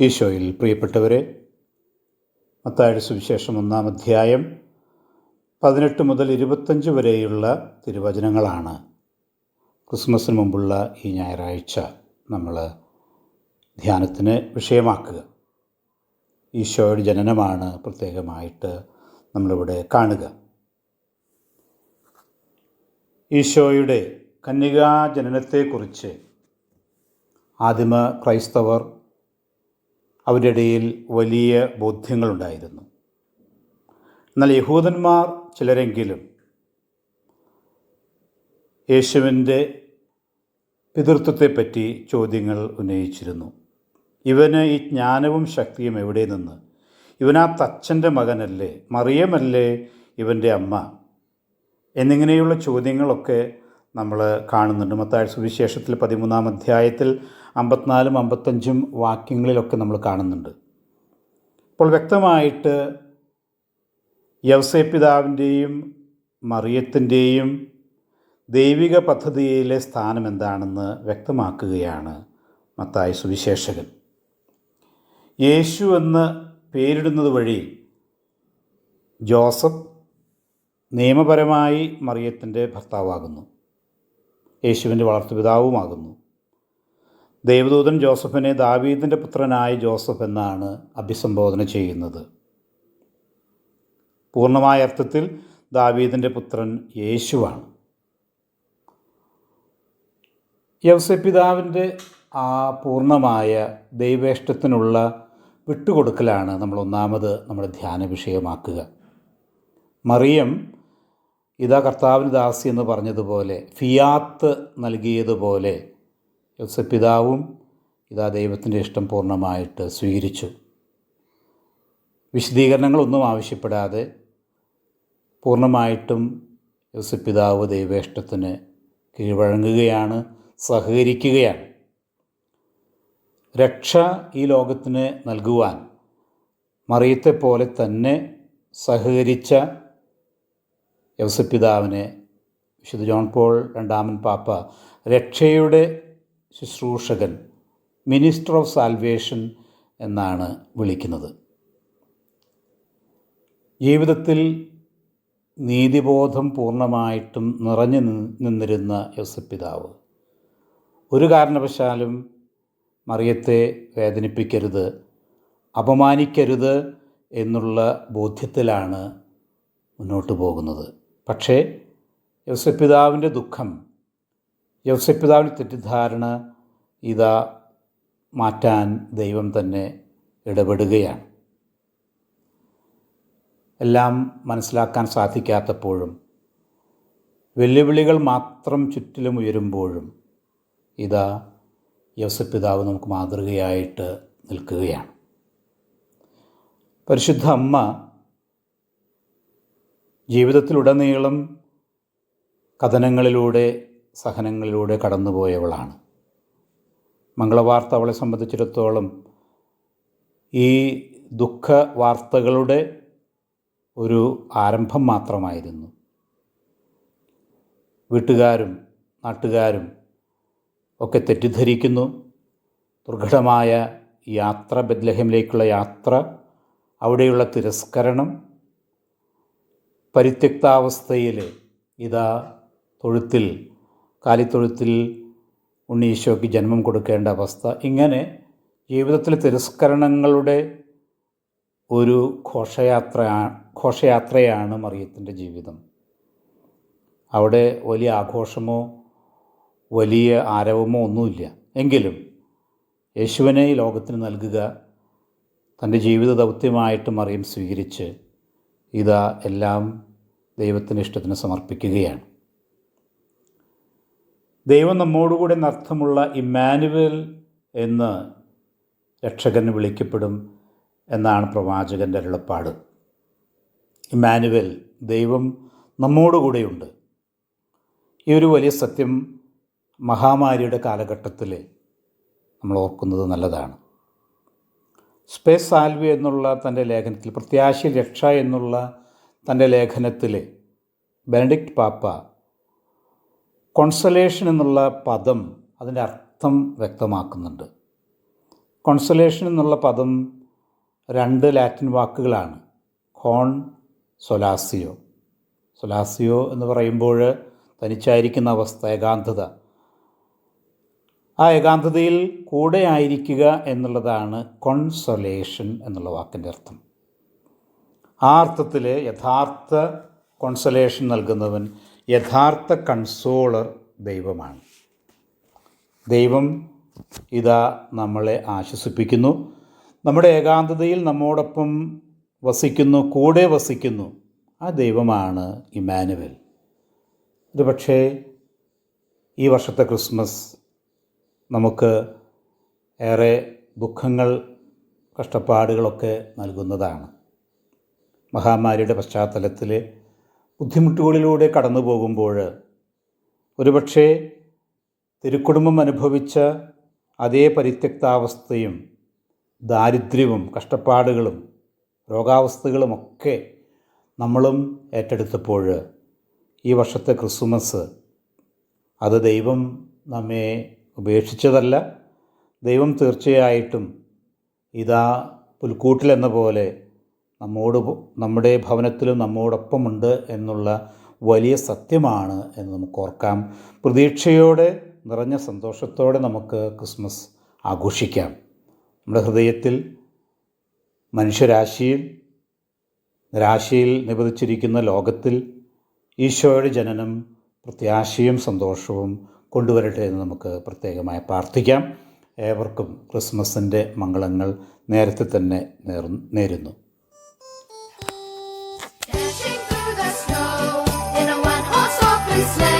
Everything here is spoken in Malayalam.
ഈശോയിൽ പ്രിയപ്പെട്ടവരെ, മത്തായിയുടെ സുവിശേഷം 1-ാം അധ്യായം 18 മുതൽ 25 വരെയുള്ള തിരുവചനങ്ങളാണ് ക്രിസ്മസിന് മുമ്പുള്ള ഈ ഞായറാഴ്ച നമ്മൾ ധ്യാനത്തിന് വിഷയമാക്കുക. ഈശോയുടെ ജനനമാണ് പ്രത്യേകമായിട്ട് നമ്മളിവിടെ കാണുക. ഈശോയുടെ കന്യകാ ജനനത്തെക്കുറിച്ച് ആദിമ ക്രൈസ്തവർ അവരുടെ ഇടയിൽ വലിയ ബോധ്യങ്ങളുണ്ടായിരുന്നു. എന്നാൽ യഹൂദന്മാർ ചിലരെങ്കിലും യേശുവിൻ്റെ പിതൃത്വത്തെപ്പറ്റി ചോദ്യങ്ങൾ ഉന്നയിച്ചിരുന്നു. ഇവന് ഈ ജ്ഞാനവും ശക്തിയും എവിടെ നിന്ന്? ഇവനാ തച്ചൻ്റെ മകനല്ലേ? മറിയമല്ലേ ഇവൻ്റെ അമ്മ? എന്നിങ്ങനെയുള്ള ചോദ്യങ്ങളൊക്കെ നമ്മൾ കാണുന്നുണ്ട്. മത്തായിയുടെ സുവിശേഷത്തിൽ 13-ാം അധ്യായത്തിൽ 54-55 വാക്യങ്ങളിലൊക്കെ നമ്മൾ കാണുന്നുണ്ട്. അപ്പോൾ വ്യക്തമായിട്ട് യൗസേ പിതാവിൻ്റെയും മറിയത്തിൻ്റെയും ദൈവിക പദ്ധതിയിലെ സ്ഥാനം എന്താണെന്ന് വ്യക്തമാക്കുകയാണ് മത്തായി സുവിശേഷകൻ. യേശു എന്ന് പേരിടുന്നത് വഴി ജോസഫ് നിയമപരമായി മറിയത്തിൻ്റെ ഭർത്താവാകുന്നു, യേശുവിൻ്റെ വളർത്തുപിതാവുമാകുന്നു. ദൈവദൂതൻ ജോസഫിനെ ദാവീദിൻ്റെ പുത്രനായ ജോസഫ് എന്നാണ് അഭിസംബോധന ചെയ്യുന്നത്. പൂർണ്ണമായ അർത്ഥത്തിൽ ദാവീദിൻ്റെ പുത്രൻ യേശുവാണ്. യൗസേ പിതാവിൻ്റെ ആ പൂർണ്ണമായ ദൈവേഷ്ടത്തിനുള്ള വിട്ടുകൊടുക്കലാണ് നമ്മൾ ഒന്നാമത് നമ്മുടെ ധ്യാന വിഷയമാക്കുക. മറിയം ഇതാ കർത്താവിന് ദാസി എന്ന് പറഞ്ഞതുപോലെ, ഫിയാത്ത് നൽകിയതുപോലെ യൗസേ പിതാവും ഇതാ ദൈവത്തിൻ്റെ ഇഷ്ടം പൂർണ്ണമായിട്ട് സ്വീകരിച്ചു. വിശദീകരണങ്ങളൊന്നും ആവശ്യപ്പെടാതെ പൂർണ്ണമായിട്ടും യൗസേ പിതാവ് ദൈവേഷ്ടത്തിന് കീഴ്വഴങ്ങുകയാണ്, സഹകരിക്കുകയാണ്. രക്ഷ ഈ ലോകത്തിന് നൽകുവാൻ മറിയത്തെപ്പോലെ തന്നെ സഹകരിച്ച യൗസേ പിതാവിനെ വിശുദ്ധ ജോൺ പോൾ രണ്ടാമൻ പാപ്പ രക്ഷയുടെ ശുശ്രൂഷകൻ, മിനിസ്റ്റർ ഓഫ് സാൽവേഷൻ എന്നാണ് വിളിക്കുന്നത്. ജീവിതത്തിൽ നീതിബോധം പൂർണ്ണമായിട്ടും നിറഞ്ഞു നിന്നിരുന്ന യൗസേ പിതാവ് ഒരു കാരണവശാലും മറിയത്തെ വേദനിപ്പിക്കരുത്, അപമാനിക്കരുത് എന്നുള്ള ബോധ്യത്തിലാണ് മുന്നോട്ട് പോകുന്നത്. പക്ഷേ യൗസേ പിതാവിൻ്റെ ദുഃഖം, യൗസേ പിതാവിൻ്റെ തെറ്റിദ്ധാരണ ഇതാ മാറ്റാൻ ദൈവം തന്നെ ഇടപെടുകയാണ്. എല്ലാം മനസ്സിലാക്കാൻ സാധിക്കാത്തപ്പോഴും വെല്ലുവിളികൾ മാത്രം ചുറ്റിലും ഉയരുമ്പോഴും ഇതാ യൗസേ പിതാവ് നമുക്ക് മാതൃകയായിട്ട് നിൽക്കുകയാണ്. പരിശുദ്ധ അമ്മ ജീവിതത്തിലുടനീളം കഥനങ്ങളിലൂടെ, സഹനങ്ങളിലൂടെ കടന്നുപോയവളാണ്. മംഗളവാർത്ത അവളെ സംബന്ധിച്ചിടത്തോളം ഈ ദുഃഖ വാർത്തകളുടെ ഒരു ആരംഭം മാത്രമായിരുന്നു. വീട്ടുകാരും നാട്ടുകാരും ഒക്കെ തെറ്റിദ്ധരിക്കുന്നു. ദുർഘടമായ യാത്ര, ബെത്ലഹേമിലേക്കുള്ള യാത്ര, അവിടെയുള്ള തിരസ്കരണം, പരിത്യക്താവസ്ഥയിൽ ഇതാ തൊഴുത്തിൽ, കാലിത്തൊഴുത്തിൽ ഉണ്ണീശോയ്ക്ക് ജന്മം കൊടുക്കേണ്ട അവസ്ഥ, ഇങ്ങനെ ജീവിതത്തിലെ തിരസ്കരണങ്ങളുടെ ഒരു ഘോഷയാത്രയാണ് മറിയത്തിൻ്റെ ജീവിതം. അവിടെ വലിയ ആഘോഷമോ വലിയ ആരവമോ ഒന്നുമില്ല. എങ്കിലും യേശുവിനെ ഈ ലോകത്തിന് നൽകുക തൻ്റെ ജീവിത ദൗത്യമായിട്ട് മറിയം സ്വീകരിച്ച് ഇതാ എല്ലാം ദൈവത്തിൻ്റെ ഇഷ്ടത്തിന് സമർപ്പിക്കുകയാണ്. ദൈവം നമ്മോടുകൂടെ എന്നർത്ഥമുള്ള ഇമ്മാനുവേൽ എന്ന് രക്ഷകൻ വിളിക്കപ്പെടും എന്നാണ് പ്രവാചകൻ്റെ അരുളപ്പാട്. ഇമ്മാനുവേൽ, ദൈവം നമ്മോടുകൂടെയുണ്ട്. ഈ ഒരു വലിയ സത്യം മഹാമാരിയുടെ കാലഘട്ടത്തിൽ നമ്മൾ ഓർക്കുന്നത് നല്ലതാണ്. സ്പേ സാൽവി എന്നുള്ള തൻ്റെ ലേഖനത്തിൽ, പ്രത്യാശയിൽ രക്ഷ എന്നുള്ള തൻ്റെ ലേഖനത്തിൽ ബെനഡിക്റ്റ് പാപ്പ കോൺസലേഷൻ എന്നുള്ള പദം, അതിൻ്റെ അർത്ഥം വ്യക്തമാക്കുന്നുണ്ട്. കോൺസൊലേഷൻ എന്നുള്ള പദം 2 ലാറ്റിൻ വാക്കുകളാണ്. കോൺ സൊലാസിയോ. സൊലാസിയോ എന്ന് പറയുമ്പോൾ തനിച്ചായിരിക്കുന്ന അവസ്ഥ, ഏകാന്തത. ആ ഏകാന്തതയിൽ കൂടെ ആയിരിക്കുക എന്നുള്ളതാണ് കോൺസൊലേഷൻ എന്നുള്ള വാക്കിൻ്റെ അർത്ഥം. ആ അർത്ഥത്തിൽ യഥാർത്ഥ കോൺസൊലേഷൻ നൽകുന്നവൻ, യഥാർത്ഥ കൺസോളർ ദൈവമാണ്. ദൈവം ഇതാ നമ്മളെ ആശ്വസിപ്പിക്കുന്നു, നമ്മുടെ ഏകാന്തതയിൽ നമ്മോടൊപ്പം വസിക്കുന്നു, കൂടെ വസിക്കുന്നു. ആ ദൈവമാണ് ഇമ്മാനുവേൽ. ഒരു പക്ഷേ ഈ വർഷത്തെ ക്രിസ്മസ് നമുക്ക് ഏറെ ദുഃഖങ്ങൾ, കഷ്ടപ്പാടുകളൊക്കെ നൽകുന്നതാണ്. മഹാമാരിയുടെ പശ്ചാത്തലത്തിൽ ബുദ്ധിമുട്ടുകളിലൂടെ കടന്നു പോകുമ്പോൾ ഒരുപക്ഷേ തിരുക്കുടുംബം അനുഭവിച്ച അതേ പരിത്യക്താവസ്ഥയും ദാരിദ്ര്യവും കഷ്ടപ്പാടുകളും രോഗാവസ്ഥകളുമൊക്കെ നമ്മളും ഏറ്റെടുത്തപ്പോൾ ഈ വർഷത്തെ ക്രിസ്മസ് അത് ദൈവം നമ്മെ ഉപേക്ഷിച്ചതല്ല. ദൈവം തീർച്ചയായിട്ടും ഇതാ പുൽക്കൂട്ടിലെന്ന പോലെ നമ്മുടെ ഭവനത്തിലും നമ്മോടൊപ്പമുണ്ട് എന്നുള്ള വലിയ സത്യമാണ് എന്ന് നമുക്ക് ഓർക്കാം. പ്രതീക്ഷയോടെ, നിറഞ്ഞ സന്തോഷത്തോടെ നമുക്ക് ക്രിസ്മസ് ആഘോഷിക്കാം. നമ്മുടെ ഹൃദയത്തിൽ, മനുഷ്യരാശിയിൽ, നിരാശയിൽ നിബന്ധിച്ചിരിക്കുന്ന ലോകത്തിൽ ഈശോയുടെ ജനനം പ്രത്യാശയും സന്തോഷവും കൊണ്ടുവരട്ടെ എന്ന് നമുക്ക് പ്രത്യേകമായി പ്രാർത്ഥിക്കാം. ഏവർക്കും ക്രിസ്മസിൻ്റെ മംഗളങ്ങൾ നേരത്തെ തന്നെ നേരുന്നു. Dashing through the snow in a one-horse open sleigh.